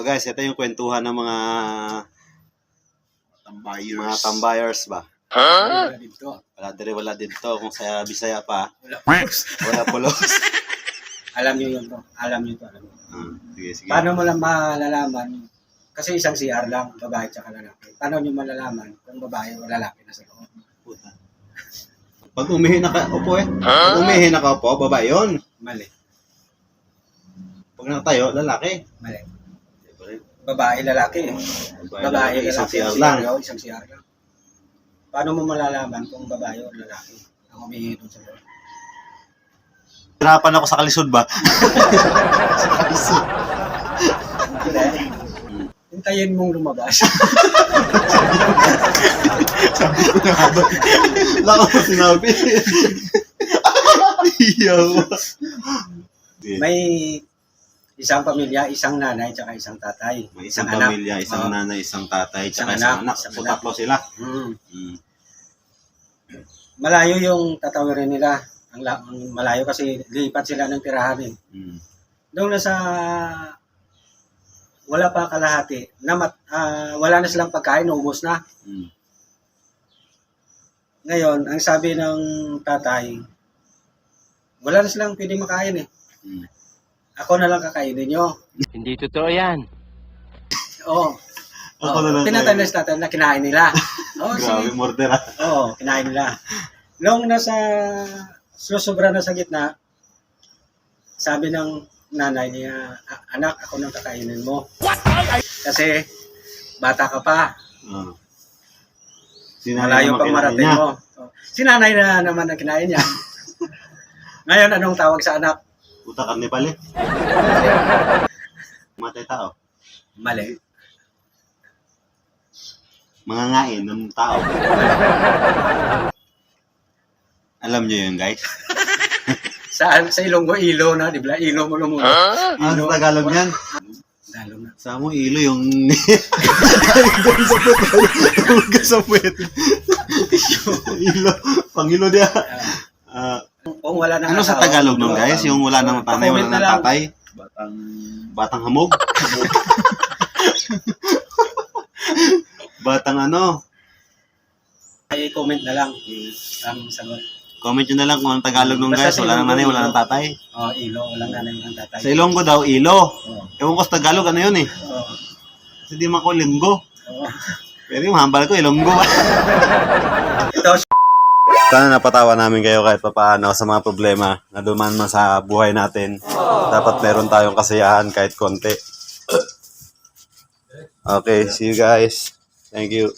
So guys, ito yung kwentuhan ng mga tambayers ba? Wala dito. Wala dito. Kung sa Bisaya pa, Wala pulos. Alam niyo yun to. Alam niyo to. Sige. Paano mo lang malalaman? Kasi isang CR lang, babae at lalaki. Paano niyo malalaman kung babae o lalaki na sa loob? Puta. Pag umihi nakaupo Pag umihi nakaupo, babae yun. Mali. Pag nakatayo, lalaki. Mali. Babae, lalaki. Babae, isang lalaki. CR lang. Isang CR lang. Paano mo malalaman kung babae o lalaki ang humihingi doon sa loob? Hirapan ako sa kalisod ba? Sa kalisod. Hintayin mong lumabas. Sabi ko na ba? Laka mo sinabi. Iyaw. May isang pamilya, isang nanay, tsaka isang tatay. May isang pamilya, isang nanay, isang tatay, tsaka isang anak. So, tatlo sila. Malayo yung tatawirin nila. Ang malayo kasi lipat sila ng tirahan eh. Doon na sa wala pa kalahati, wala na silang pagkain, naubos na. Ngayon, ang sabi ng tatay, wala na silang pwedeng makain eh. Ako na lang kakainin nyo. Hindi totoo yan. Oo. Ako na lang Tinatanda sa tatay na kinain nila. Grabe, murder ah. Oo, kinain nila. Nung nasa susobra na sa gitna, sabi ng nanay niya, anak, ako nang kakainin mo. Kasi, bata ka pa. Malayo pang marating mo. Si nanay na naman ang kinain niya. Ngayon, anong tawag sa anak? Puta karne pala. Matay tao. Mali. Mga ngain ng tao. Alam nyo yun, guys? Sa Ilonggo, ilo na, di ba? Ilo mo lumuna. Ano sa Tagalog yan? Lalo na. Sa mo, ilo yung... Huwag sa puwet. Ilo. Pangilo dia. Kung wala nang Ano sa Tagalog nun, guys? Yung wala nang tanay, wala nang tatay? Batang hamog? Batang ano? Ay, comment na lang. Ang sagot. Comment nyo na lang kung ang Tagalog nun, guys. Wala nang nanay, wala nang tatay. Ilo. Walang nanay, walang tatay. Sa Ilonggo daw, ilo. Oo. Ewan ko sa Tagalog, ano yun eh. Oo. Kasi di man ko linggo. Oo. Pero yung hambal ko, Ilonggo. Ito, Sana napatawa namin kayo kahit papaano sa mga problema na duman man sa buhay natin. Dapat meron tayong kasiyahan kahit konti. Okay, see you guys. Thank you.